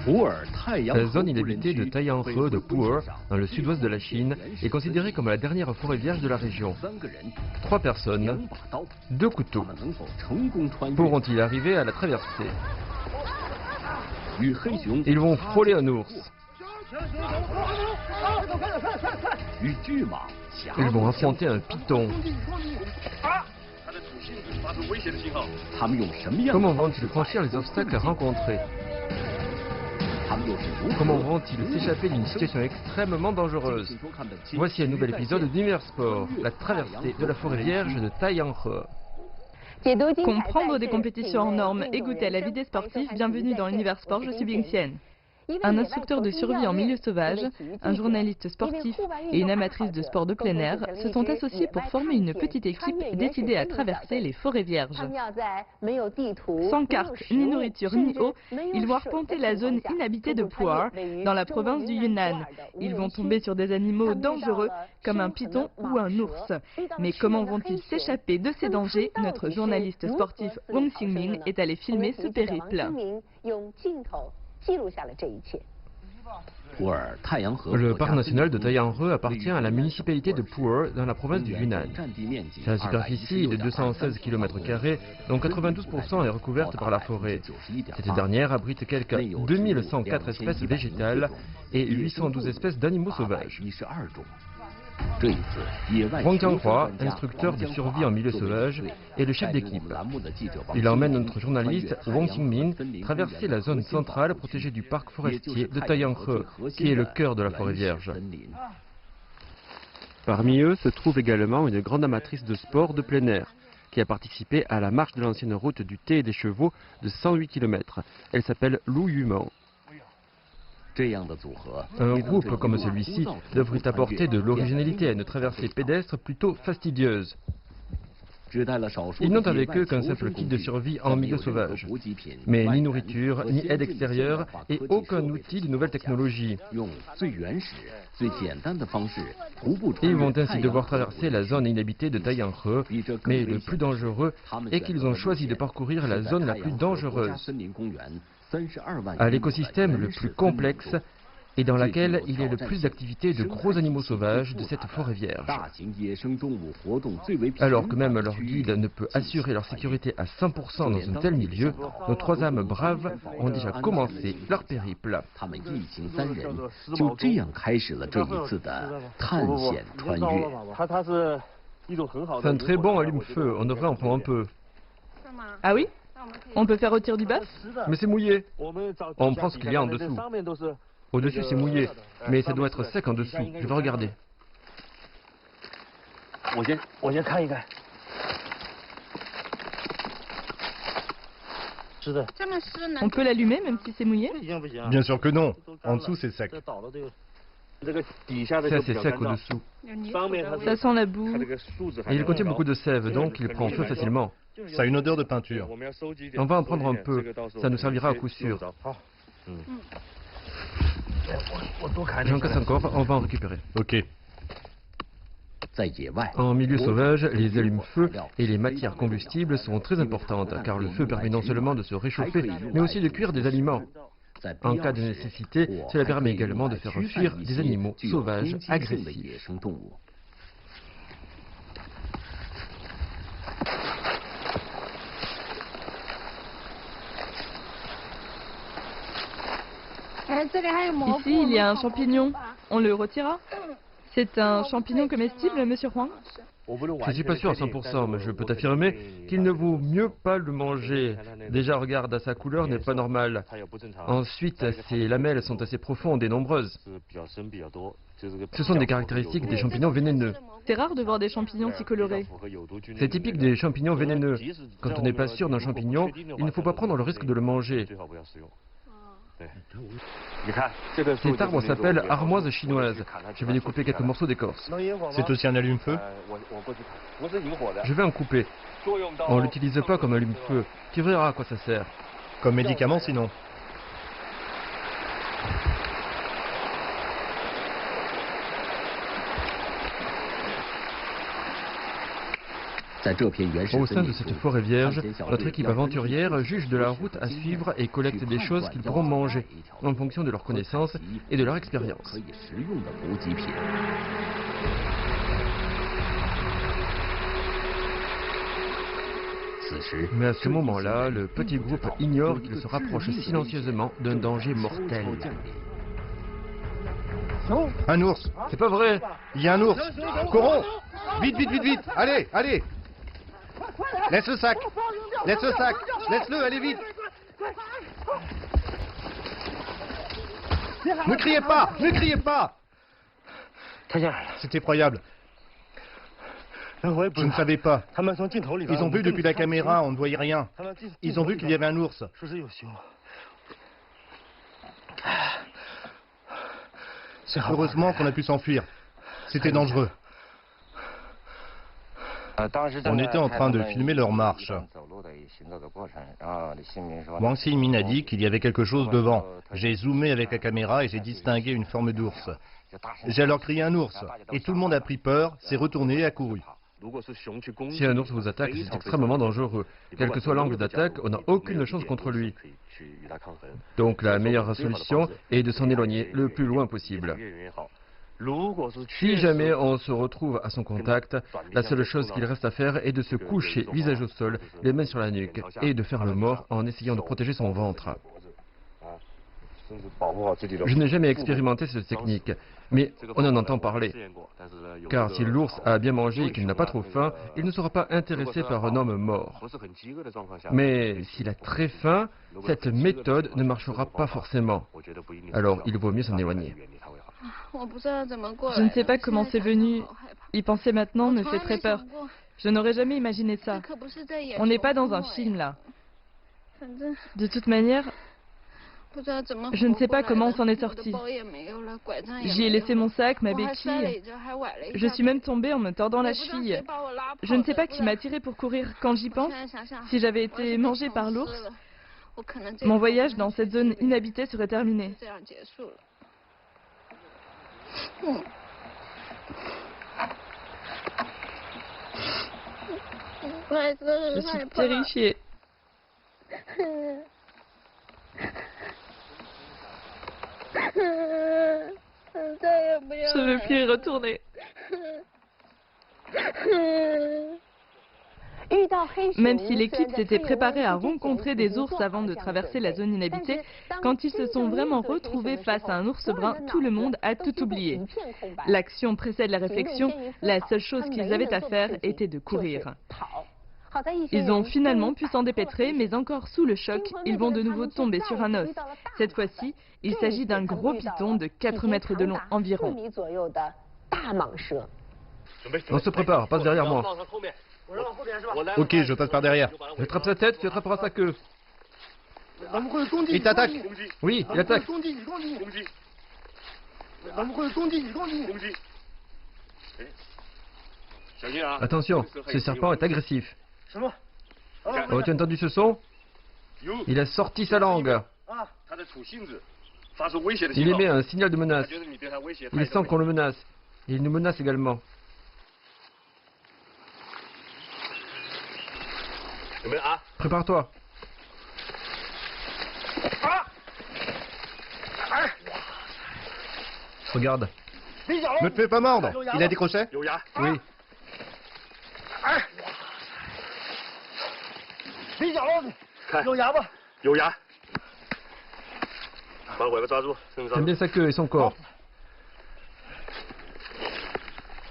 La zone inhabitée de Taiyanghe de Pu'er, dans le sud-ouest de la Chine, est considérée comme la dernière forêt vierge de la région. 3 personnes, 2 couteaux. Pourront-ils arriver à la traverser? Ils vont frôler un ours. Ils vont affronter un python. Comment vont-ils franchir les obstacles rencontrés? Comment vont-ils s'échapper d'une situation extrêmement dangereuse? Voici un nouvel épisode d'Univers Sport, la traversée de la forêt vierge de Taiyanghe. Comprendre des compétitions hors normes et goûter à la vie des sportifs, bienvenue dans l'Univers Sport, je suis Bing Qian. Un instructeur de survie en milieu sauvage, un journaliste sportif et une amatrice de sport de plein air se sont associés pour former une petite équipe décidée à traverser les forêts vierges. Sans carte, ni nourriture, ni eau, ils vont arpenter la zone inhabitée de Pu'er, dans la province du Yunnan. Ils vont tomber sur des animaux dangereux, comme un python ou un ours. Mais comment vont-ils s'échapper de ces dangers? Notre journaliste sportif Wang Xingming est allé filmer ce périple. Le parc national de Taiyanghe appartient à la municipalité de Pu'er dans la province du Yunnan. Sa superficie est de 216 km², dont 92% est recouverte par la forêt. Cette dernière abrite quelques 2104 espèces végétales et 812 espèces d'animaux sauvages. Wang Jianghua, instructeur de survie en milieu sauvage, est le chef d'équipe. Il emmène notre journaliste Wang Xingming traverser la zone centrale protégée du parc forestier de Taiyanghe, qui est le cœur de la forêt vierge. Parmi eux se trouve également une grande amatrice de sport de plein air, qui a participé à la marche de l'ancienne route du thé et des chevaux de 108 km. Elle s'appelle Lu Yuman. Un groupe comme celui-ci devrait apporter de l'originalité à une traversée pédestre plutôt fastidieuse. Ils n'ont avec eux qu'un simple kit de survie en milieu sauvage, mais ni nourriture, ni aide extérieure et aucun outil de nouvelle technologie. Ils vont ainsi devoir traverser la zone inhabitée de Taiyanghe, mais le plus dangereux est qu'ils ont choisi de parcourir la zone la plus dangereuse, à l'écosystème le plus complexe et dans laquelle il y a le plus d'activités de gros animaux sauvages de cette forêt vierge. Alors que même leur guide ne peut assurer leur sécurité à 100% dans un tel milieu, nos 3 âmes braves ont déjà commencé leur périple. C'est un très bon allume-feu, on devrait en prendre un peu. Ah oui? On peut faire retirer du bœuf? Mais c'est mouillé. On prend ce qu'il y a en dessous. Au-dessus c'est mouillé, mais ça doit être sec en dessous. Je vais regarder. On peut l'allumer même si c'est mouillé? Bien sûr que non. En dessous c'est sec. C'est assez sec au-dessous. Ça sent la boue. Et il contient beaucoup de sève, donc il prend feu facilement. Ça a une odeur de peinture. On va en prendre un peu, ça nous servira à coup sûr. J'en casse encore, on va en récupérer. Ok. En milieu sauvage, les allumes-feu et les matières combustibles sont très importantes, car le feu permet non seulement de se réchauffer, mais aussi de cuire des aliments. En cas de nécessité, cela permet également de faire fuir des animaux sauvages agressifs. Ici, il y a un champignon. On le retirera? C'est un champignon comestible, monsieur Huang? Je ne suis pas sûr à 100%, mais je peux t'affirmer qu'il ne vaut mieux pas le manger. Déjà, regarde, sa couleur n'est pas normale. Ensuite, ses lamelles sont assez profondes et nombreuses. Ce sont des caractéristiques des champignons vénéneux. C'est rare de voir des champignons si colorés. C'est typique des champignons vénéneux. Quand on n'est pas sûr d'un champignon, il ne faut pas prendre le risque de le manger. Cet arbre s'appelle armoise chinoise. Je vais lui couper quelques morceaux d'écorce. C'est aussi un allume-feu? Je vais en couper. On ne l'utilise pas comme allume-feu. Tu verras à quoi ça sert. Comme médicament sinon? Au sein de cette forêt vierge, notre équipe aventurière juge de la route à suivre et collecte des choses qu'ils pourront manger, en fonction de leurs connaissances et de leur expérience. Mais à ce moment-là, le petit groupe ignore qu'il se rapproche silencieusement d'un danger mortel. Un ours. C'est pas vrai! Il y a un ours. Courons. Vite, vite, vite, vite. Allez, allez. Laisse le sac. Laisse le sac. Laisse-le, allez vite. Ne criez pas. Ne criez pas. C'est effroyable. Je ne savais pas. Ils ont vu depuis la caméra, on ne voyait rien. Ils ont vu qu'il y avait un ours. Heureusement qu'on a pu s'enfuir. C'était dangereux. On était en train de filmer leur marche. Wang Xingmin a dit qu'il y avait quelque chose devant. J'ai zoomé avec la caméra et j'ai distingué une forme d'ours. J'ai alors crié un ours. Et tout le monde a pris peur, s'est retourné et a couru. Si un ours vous attaque, c'est extrêmement dangereux. Quel que soit l'angle d'attaque, on n'a aucune chance contre lui. Donc la meilleure solution est de s'en éloigner le plus loin possible. Si jamais on se retrouve à son contact, la seule chose qu'il reste à faire est de se coucher, visage au sol, les mains sur la nuque, et de faire le mort en essayant de protéger son ventre. Je n'ai jamais expérimenté cette technique, mais on en entend parler. Car si l'ours a bien mangé et qu'il n'a pas trop faim, il ne sera pas intéressé par un homme mort. Mais s'il a très faim, cette méthode ne marchera pas forcément. Alors il vaut mieux s'en éloigner. Je ne sais pas comment c'est venu. Y penser maintenant me fait très peur. Je n'aurais jamais imaginé ça. On n'est pas dans un film là. De toute manière, je ne sais pas comment on s'en est sorti. J'y ai laissé mon sac, ma béquille. Je suis même tombée en me tordant la cheville. Je ne sais pas qui m'a tiré pour courir. Quand j'y pense, si j'avais été mangée par l'ours, mon voyage dans cette zone inhabitée serait terminé. Je suis terrifiée. Je ne veux plus y retourner. Même si l'équipe s'était préparée à rencontrer des ours avant de traverser la zone inhabitée, quand ils se sont vraiment retrouvés face à un ours brun, tout le monde a tout oublié. L'action précède la réflexion, la seule chose qu'ils avaient à faire était de courir. Ils ont finalement pu s'en dépêtrer, mais encore sous le choc, ils vont de nouveau tomber sur un os. Cette fois-ci, il s'agit d'un gros python de 4 mètres de long environ. On se prépare, passe derrière moi. Ok, je passe par derrière. J'attrape sa tête, tu attraperas sa queue. Il t'attaque. Oui, il attaque. Attention, ce serpent est agressif. Oh, tu as entendu ce son? Il a sorti sa langue. Il émet un signal de menace. Il sent qu'on le menace. Et il nous menace également. Prépare-toi. Regarde. Ne te fais pas mordre. Il a des crochets? Oui. J'aime bien sa queue et son corps.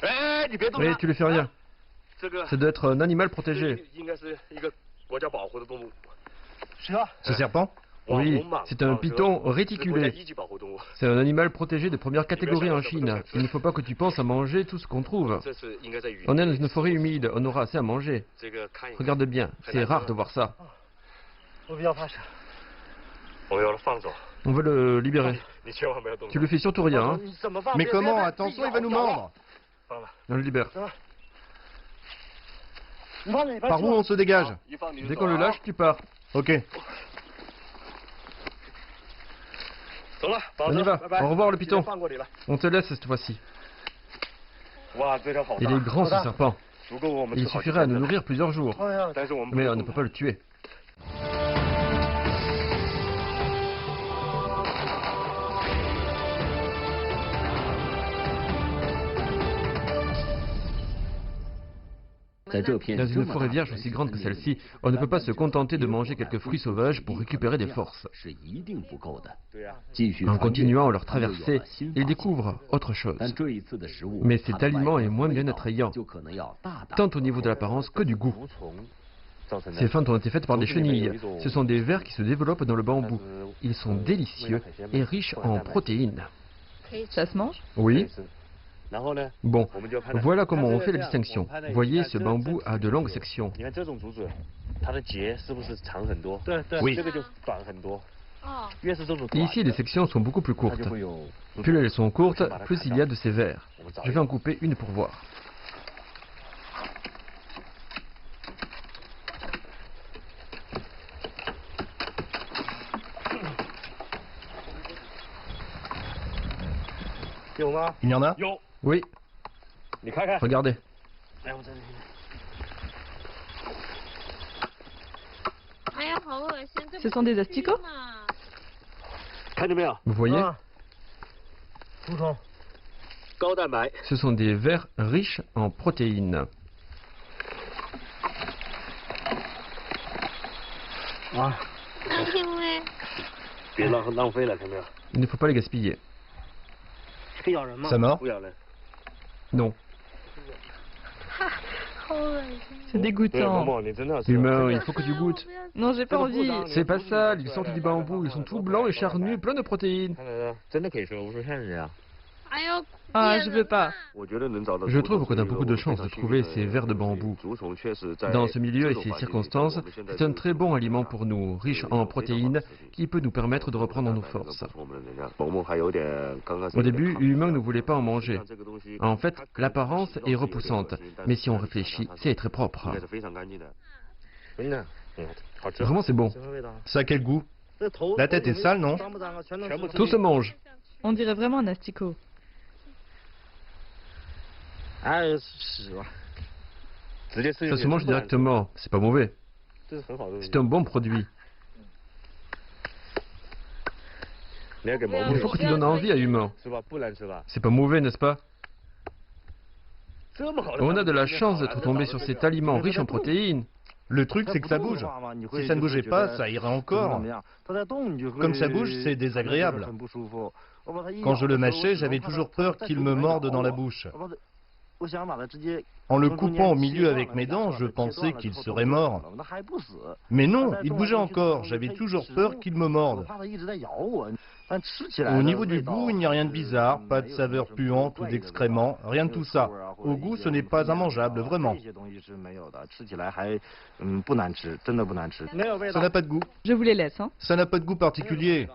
Oui, tu lui fais rien. Ça doit être un animal protégé. Ce serpent? Oui, c'est un python réticulé. C'est un animal protégé de première catégorie en Chine. Il ne faut pas que tu penses à manger tout ce qu'on trouve. On est dans une forêt humide, on aura assez à manger. Regarde bien, c'est rare de voir ça. On veut le libérer. Tu lui fais surtout rien, hein? Mais comment? Attention, il va nous mordre. On le libère. Par où on se dégage? Dès qu'on le lâche, tu pars. Ok. On y va. Au revoir le python. On te laisse cette fois-ci. Il est grand ce serpent. Il suffirait à nous nourrir plusieurs jours. Mais on ne peut pas le tuer. Dans une forêt vierge aussi grande que celle-ci, on ne peut pas se contenter de manger quelques fruits sauvages pour récupérer des forces. En continuant leur traversée, ils découvrent autre chose. Mais cet aliment est moins bien attrayant, tant au niveau de l'apparence que du goût. Ces fentes ont été faites par des chenilles. Ce sont des vers qui se développent dans le bambou. Ils sont délicieux et riches en protéines. Ça se mange? Oui. Bon, voilà comment on fait la distinction. Voyez, ce bambou a de longues sections. Oui. Ici, les sections sont beaucoup plus courtes. Plus elles sont courtes, plus il y a de ces vers. Je vais en couper une pour voir. Il y en a? Oui. Regardez. Ce sont des asticots? Vous voyez? Ce sont des vers riches en protéines. Il ne faut pas les gaspiller. Ça mord? Non. C'est dégoûtant. Humain, il faut que tu goûtes. Non, j'ai pas envie. C'est pas ça, ils sortent du bambou, ils sont tout blancs et charnus, pleins de protéines. Ah, je veux pas. Je trouve qu'on a beaucoup de chance de trouver ces vers de bambou. Dans ce milieu et ces circonstances, c'est un très bon aliment pour nous, riche en protéines, qui peut nous permettre de reprendre nos forces. Au début, Humain ne voulait pas en manger. En fait, l'apparence est repoussante, mais si on réfléchit, c'est très propre. Vraiment, c'est bon. Ça a quel goût? La tête est sale, non? Tout se mange. On dirait vraiment un asticot. Ça se mange directement, c'est pas mauvais. C'est un bon produit. Il faut que tu donnes envie à Humain. C'est pas mauvais, n'est-ce pas? On a de la chance d'être tombé sur cet aliment riche en protéines. Le truc, c'est que ça bouge. Si ça ne bougeait pas, ça irait encore. Comme ça bouge, c'est désagréable. Quand je le mâchais, j'avais toujours peur qu'il me morde dans la bouche. En le coupant au milieu avec mes dents, je pensais qu'il serait mort. Mais non, il bougeait encore. J'avais toujours peur qu'il me morde. Au niveau du goût, il n'y a rien de bizarre, pas de saveur puante ou d'excréments, rien de tout ça. Au goût, ce n'est pas immangeable, vraiment. Ça n'a pas de goût. Je vous les laisse, hein. Ça n'a pas de goût particulier.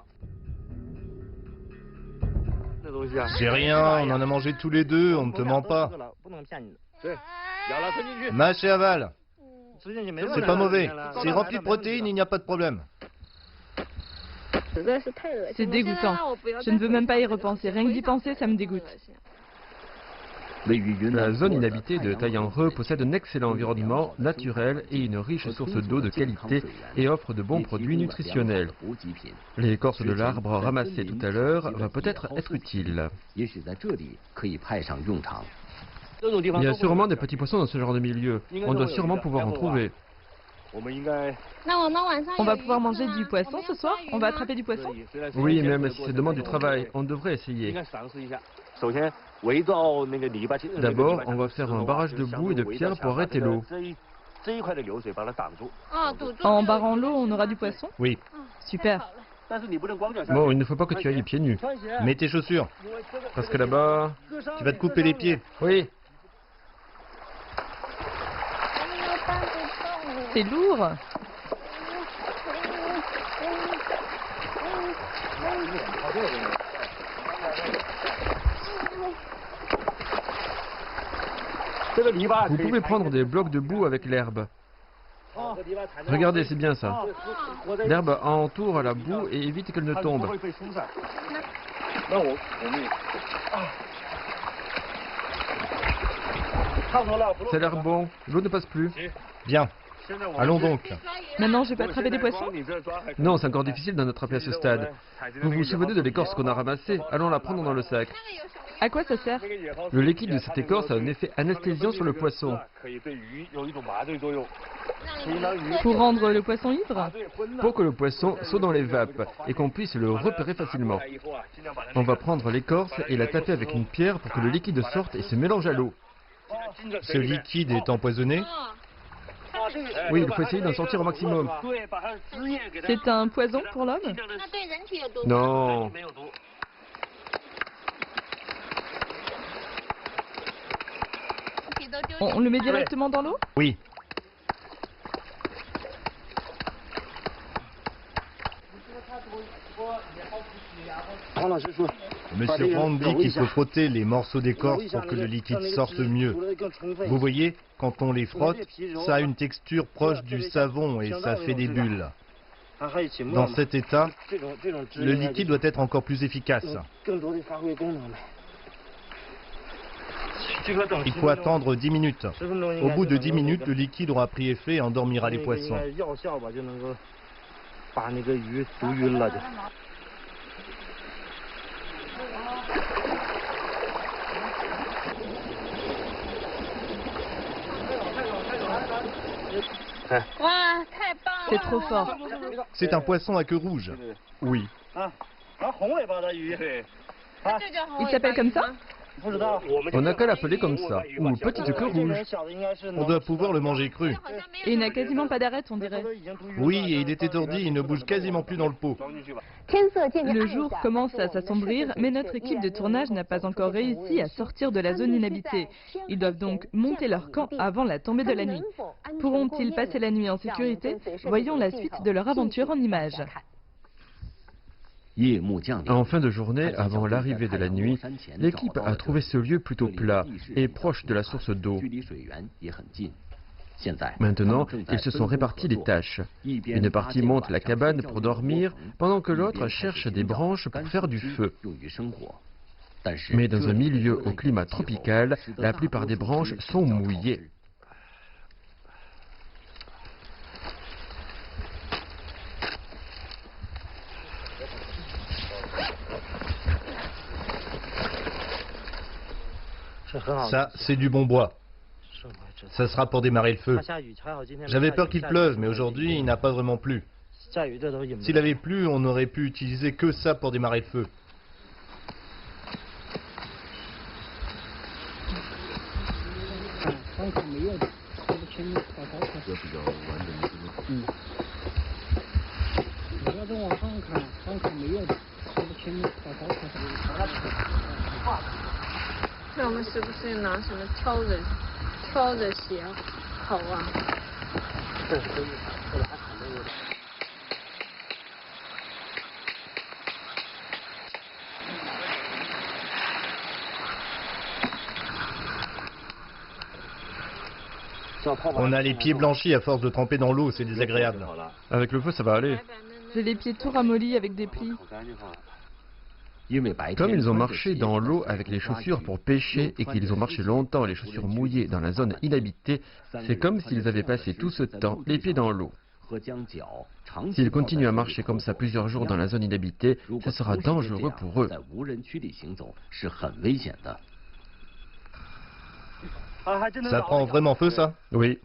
C'est rien, on en a mangé tous les deux, on ne te ment pas. Mâche et avale. C'est pas mauvais. C'est rempli de protéines, il n'y a pas de problème. C'est dégoûtant. Je ne veux même pas y repenser. Rien que d'y penser, ça me dégoûte. La zone inhabitée de Taillanre possède un excellent environnement naturel et une riche source d'eau de qualité et offre de bons produits nutritionnels. L'écorce de l'arbre ramassée tout à l'heure va peut-être être utile. Il y a sûrement des petits poissons dans ce genre de milieu. On doit sûrement pouvoir en trouver. On va pouvoir manger du poisson ce soir? On va attraper du poisson? Oui, même si ça demande du travail, on devrait essayer. D'abord, on va faire un barrage de boue et de pierres pour arrêter l'eau. En barrant l'eau, on aura du poisson? Oui. Super. Bon, il ne faut pas que tu ailles pieds nus. Mets tes chaussures. Parce que là-bas... Tu vas te couper les pieds. Oui. C'est lourd. Vous pouvez prendre des blocs de boue avec l'herbe. Regardez, c'est bien ça. L'herbe entoure la boue et évite qu'elle ne tombe. Ça a l'air bon. L'eau ne passe plus. Bien. Allons donc. Maintenant, je peux attraper des poissons? Non, c'est encore difficile d'en attraper à ce stade. Vous vous souvenez de l'écorce qu'on a ramassée? Allons la prendre dans le sac. À quoi ça sert? Le liquide de cette écorce a un effet anesthésiant sur le poisson. Pour rendre le poisson ivre? Pour que le poisson saute dans les vapes et qu'on puisse le repérer facilement. On va prendre l'écorce et la taper avec une pierre pour que le liquide sorte et se mélange à l'eau. Ce liquide est empoisonné? Oui, il faut essayer d'en sortir au maximum. C'est un poison pour l'homme? Non. On le met directement dans l'eau? Oui. Monsieur Rand dit qu'il faut frotter les morceaux d'écorce pour que le liquide sorte mieux. Vous voyez, quand on les frotte, ça a une texture proche du savon et ça fait des bulles. Dans cet état, le liquide doit être encore plus efficace. Il faut attendre 10 minutes. Au bout de 10 minutes, le liquide aura pris effet et endormira les poissons. C'est trop fort. C'est un poisson à queue rouge. Oui. Il s'appelle comme ça? On n'a qu'à l'appeler comme ça, ou petite queue rouge. On doit pouvoir le manger cru. Et il n'a quasiment pas d'arête, on dirait. Oui, et il est étourdi, il ne bouge quasiment plus dans le pot. Le jour commence à s'assombrir, mais notre équipe de tournage n'a pas encore réussi à sortir de la zone inhabitée. Ils doivent donc monter leur camp avant la tombée de la nuit. Pourront-ils passer la nuit en sécurité? Voyons la suite de leur aventure en images. En fin de journée, avant l'arrivée de la nuit, l'équipe a trouvé ce lieu plutôt plat et proche de la source d'eau. Maintenant, ils se sont répartis les tâches. Une partie monte la cabane pour dormir, pendant que l'autre cherche des branches pour faire du feu. Mais dans un milieu au climat tropical, la plupart des branches sont mouillées. Ça, c'est du bon bois. Ça sera pour démarrer le feu. J'avais peur qu'il pleuve, mais aujourd'hui, il n'a pas vraiment plu. S'il avait plu, on aurait pu utiliser que ça pour démarrer le feu. On a les pieds blanchis à force de tremper dans l'eau, c'est désagréable. Avec le feu, ça va aller. J'ai les pieds tout ramollis avec des plis. Comme ils ont marché dans l'eau avec les chaussures pour pêcher et qu'ils ont marché longtemps les chaussures mouillées dans la zone inhabitée, c'est comme s'ils avaient passé tout ce temps les pieds dans l'eau. S'ils continuent à marcher comme ça plusieurs jours dans la zone inhabitée, ce sera dangereux pour eux. Ça prend vraiment feu, ça? Oui.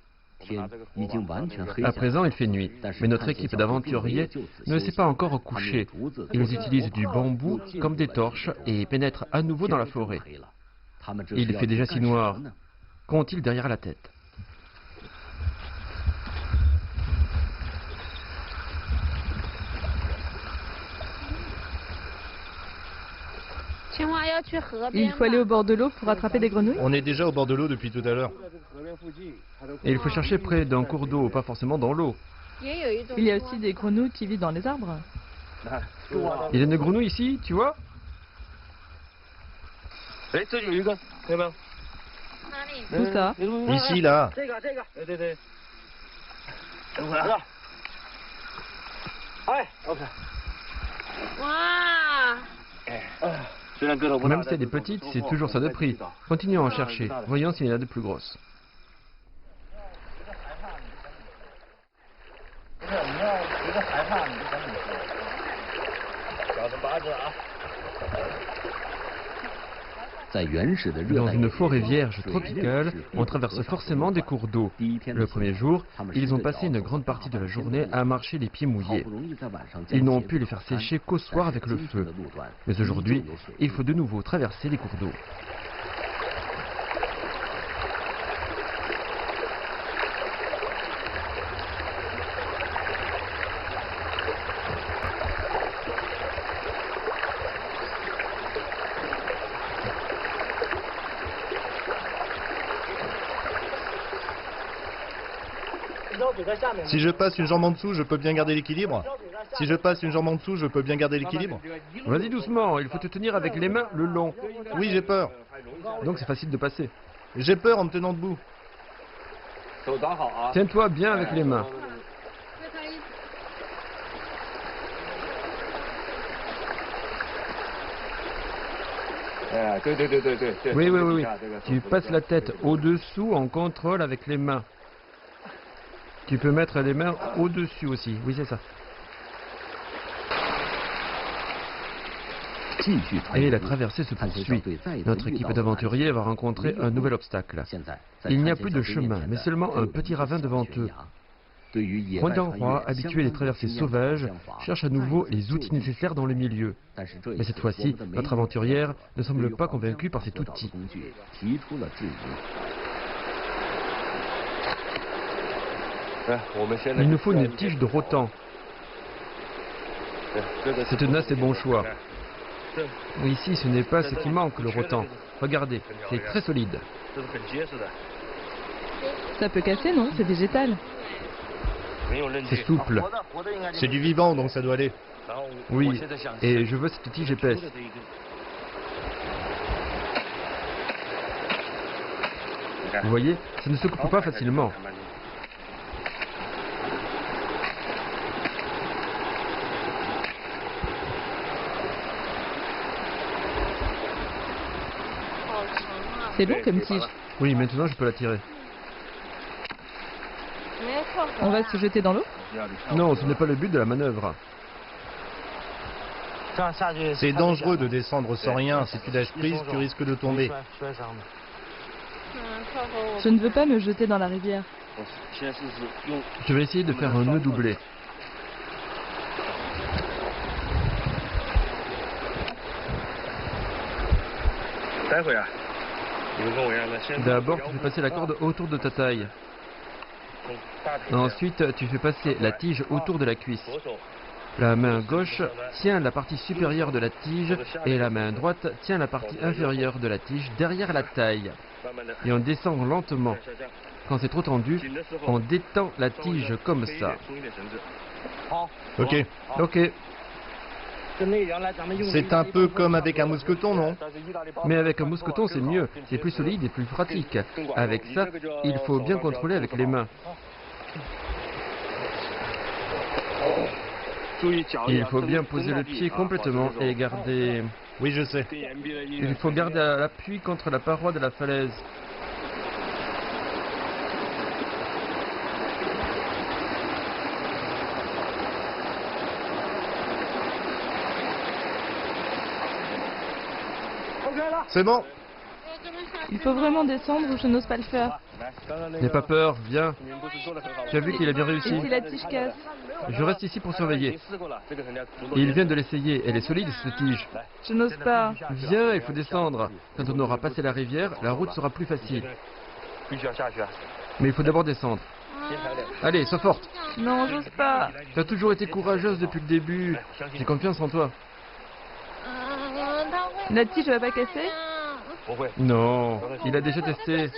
À présent, il fait nuit, mais notre équipe d'aventuriers ne s'est pas encore couchée. Ils utilisent du bambou comme des torches et pénètrent à nouveau dans la forêt. Il fait déjà si noir. Qu'ont-ils derrière la tête? Il faut aller au bord de l'eau pour attraper des grenouilles? On est déjà au bord de l'eau depuis tout à l'heure. Et il faut chercher près d'un cours d'eau, pas forcément dans l'eau. Il y a aussi des grenouilles qui vivent dans les arbres. Il y a une grenouille ici, tu vois? Où ça? Ici, là. Même si elle est petite, c'est toujours ça de prix. Continuons à en chercher. Voyons s'il y en a de plus grosses. Dans une forêt vierge tropicale, on traverse forcément des cours d'eau. Le premier jour, ils ont passé une grande partie de la journée à marcher les pieds mouillés. Ils n'ont pu les faire sécher qu'au soir avec le feu. Mais aujourd'hui, il faut de nouveau traverser les cours d'eau. Si je passe une jambe en dessous, je peux bien garder l'équilibre? Si je passe une jambe en dessous, je peux bien garder l'équilibre? Vas-y doucement, il faut te tenir avec les mains le long. Oui, j'ai peur. Donc c'est facile de passer. J'ai peur en me tenant debout. Tiens-toi bien avec les mains. Oui. Tu passes la tête au-dessous en contrôle avec les mains. Tu peux mettre les mains au-dessus aussi. Oui, c'est ça. Et la traversée se poursuit. Notre équipe d'aventuriers va rencontrer un nouvel obstacle. Il n'y a plus de chemin, mais seulement un petit ravin devant eux. Huang, habitué des traversées sauvages, cherche à nouveau les outils nécessaires dans le milieu. Mais cette fois-ci, notre aventurière ne semble pas convaincue par cet outil. Il nous faut une tige de rotan. C'est un assez bon choix. Ici, ce n'est pas ce qui manque, le rotan. Regardez, c'est très solide. Ça peut casser, non? C'est végétal. C'est souple. C'est du vivant, donc ça doit aller. Oui, et je veux cette tige épaisse. Vous voyez, ça ne se coupe pas facilement. C'est long comme tige. Oui, maintenant je peux la tirer. On va se jeter dans l'eau? Non, ce n'est pas le but de la manœuvre. C'est dangereux de descendre sans rien. Si tu lâches prise, tu risques de tomber. Je ne veux pas me jeter dans la rivière. Je vais essayer de faire un nœud doublé. D'abord, tu fais passer la corde autour de ta taille. Ensuite, tu fais passer la tige autour de la cuisse. La main gauche tient la partie supérieure de la tige et la main droite tient la partie inférieure de la tige derrière la taille. Et on descend lentement. Quand c'est trop tendu, on détend la tige comme ça. Ok. Ok. C'est un peu comme avec un mousqueton, non? Mais avec un mousqueton, c'est mieux. C'est plus solide et plus pratique. Avec ça, il faut bien contrôler avec les mains. Il faut bien poser le pied complètement et garder... Oui, je sais. Il faut garder l'appui contre la paroi de la falaise. C'est bon? Il faut vraiment descendre ou je n'ose pas le faire. N'aie pas peur, viens. Tu as vu qu'il a bien réussi. Et si la tige casse? Je reste ici pour surveiller. Il vient de l'essayer, elle est solide cette tige. Je n'ose pas. Viens, il faut descendre. Quand on aura passé la rivière, la route sera plus facile. Mais il faut d'abord descendre. Allez, sois forte. Non, j'ose pas. Tu as toujours été courageuse depuis le début. J'ai confiance en toi. La tige va pas casser? Non, il a déjà testé.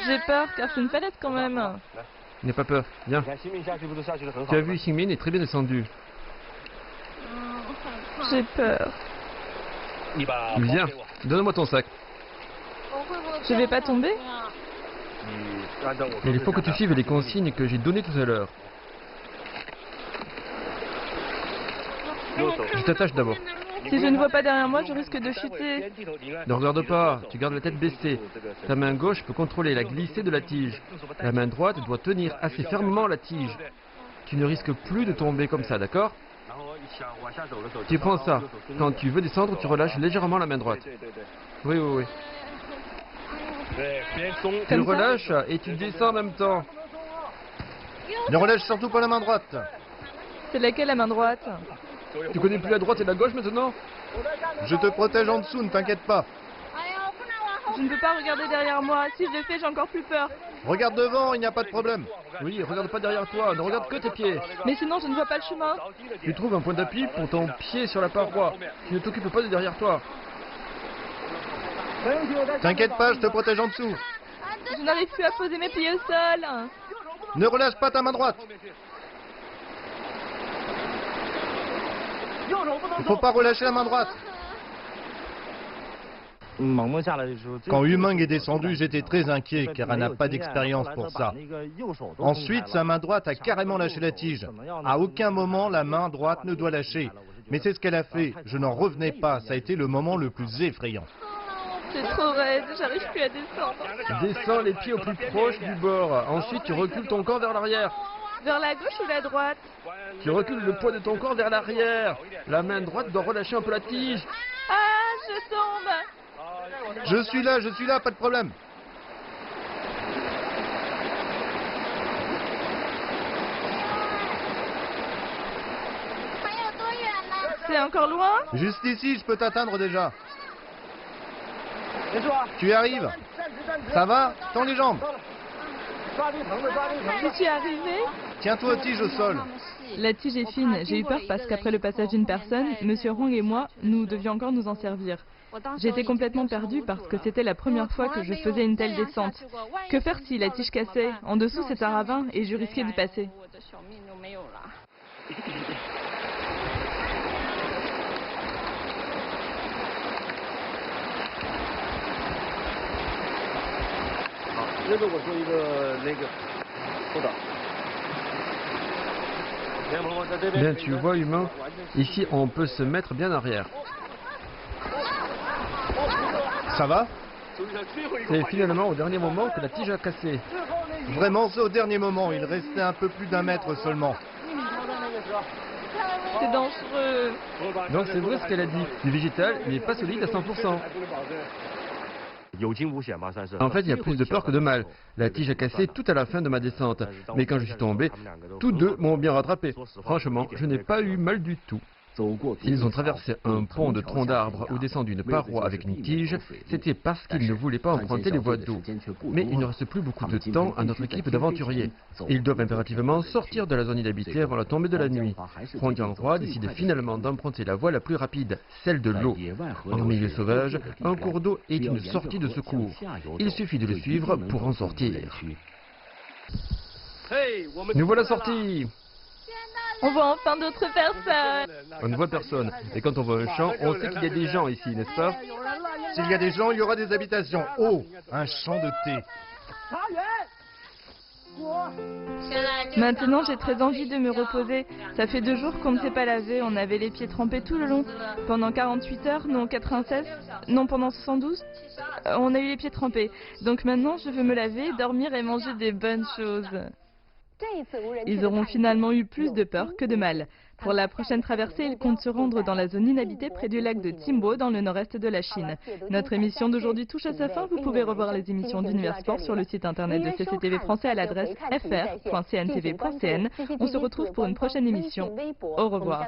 J'ai peur car c'est une falaise quand même. N'aie pas peur, viens. Tu as vu, Xingmin est très bien descendu. J'ai peur. Viens, donne-moi ton sac. Je vais pas tomber? Il faut que tu suives les consignes que j'ai données tout à l'heure. Je t'attache d'abord. Si je ne vois pas derrière moi, je risque de chuter. Ne regarde pas, tu gardes la tête baissée. Ta main gauche peut contrôler la glissée de la tige. La main droite doit tenir assez fermement la tige. Tu ne risques plus de tomber comme ça, d'accord? Tu prends ça. Quand tu veux descendre, tu relâches légèrement la main droite. Oui, oui, oui. Tu le relâches et tu descends en même temps. Ne relâche surtout pas la main droite. C'est laquelle la main droite? Tu connais plus la droite et la gauche maintenant? Je te protège en dessous, ne t'inquiète pas. Je ne peux pas regarder derrière moi. Si je le fais, j'ai encore plus peur. Regarde devant, il n'y a pas de problème. Oui, regarde pas derrière toi, ne regarde que tes pieds. Mais sinon, je ne vois pas le chemin. Tu trouves un point d'appui pour ton pied sur la paroi. Tu ne t'occupes pas de derrière toi. T'inquiète pas, je te protège en dessous. Je n'arrive plus à poser mes pieds au sol. Ne relâche pas ta main droite. Il faut pas relâcher la main droite. Quand Humeng est descendu, j'étais très inquiet car elle n'a pas d'expérience pour ça. Ensuite, sa main droite a carrément lâché la tige. À aucun moment, la main droite ne doit lâcher. Mais c'est ce qu'elle a fait. Je n'en revenais pas. Ça a été le moment le plus effrayant. C'est trop raide, j'arrive plus à descendre. Descends les pieds au plus proche du bord. Ensuite, tu recules ton corps vers l'arrière. Vers la gauche ou la droite? Tu recules le poids de ton corps vers l'arrière. La main droite doit relâcher un peu la tige. Ah, je tombe. Je suis là, pas de problème. C'est encore loin? Juste ici, je peux t'atteindre déjà. Tu y arrives? Ça va? Tends les jambes. Je suis arrivée. Tiens-toi aux tiges au sol. La tige est fine. J'ai eu peur parce qu'après le passage d'une personne, Monsieur Hong et moi, nous devions encore nous en servir. J'étais complètement perdue parce que c'était la première fois que je faisais une telle descente. Que faire si la tige cassait? En dessous, c'est un ravin et je risquais d'y passer. Bien, tu vois, Humain, ici on peut se mettre bien arrière. Ça va? C'est finalement au dernier moment que la tige a cassé. Vraiment, c'est au dernier moment. Il restait un peu plus d'1 mètre seulement. C'est dangereux. Donc c'est vrai ce qu'elle a dit. Le végétal n'est pas solide à 100%. En fait, il y a plus de peur que de mal. La tige a cassé tout à la fin de ma descente. Mais quand je suis tombé, tous deux m'ont bien rattrapé. Franchement, je n'ai pas eu mal du tout. S'ils ont traversé un pont de troncs d'arbres ou descendu une paroi avec une tige, c'était parce qu'ils ne voulaient pas emprunter les voies d'eau. Mais il ne reste plus beaucoup de temps à notre équipe d'aventuriers. Ils doivent impérativement sortir de la zone inhabitée avant la tombée de la nuit. Huang Jianghua décide finalement d'emprunter la voie la plus rapide, celle de l'eau. En milieu sauvage, un cours d'eau est une sortie de secours. Il suffit de le suivre pour en sortir. Nous voilà sortis! On voit enfin d'autres personnes. On ne voit personne. Et quand on voit un champ, on sait qu'il y a des gens ici, n'est-ce pas? S'il y a des gens, il y aura des habitations. Oh, un champ de thé. Maintenant, j'ai très envie de me reposer. Ça fait 2 jours qu'on ne s'est pas lavé. On avait les pieds trempés tout le long. Pendant 48 heures, non 96, non pendant 72. On a eu les pieds trempés. Donc maintenant, je veux me laver, dormir et manger des bonnes choses. Ils auront finalement eu plus de peur que de mal. Pour la prochaine traversée, ils comptent se rendre dans la zone inhabitée près du lac de Timbo, dans le nord-est de la Chine. Notre émission d'aujourd'hui touche à sa fin. Vous pouvez revoir les émissions d'Univers Sport sur le site internet de CCTV français à l'adresse fr.cntv.cn. On se retrouve pour une prochaine émission. Au revoir.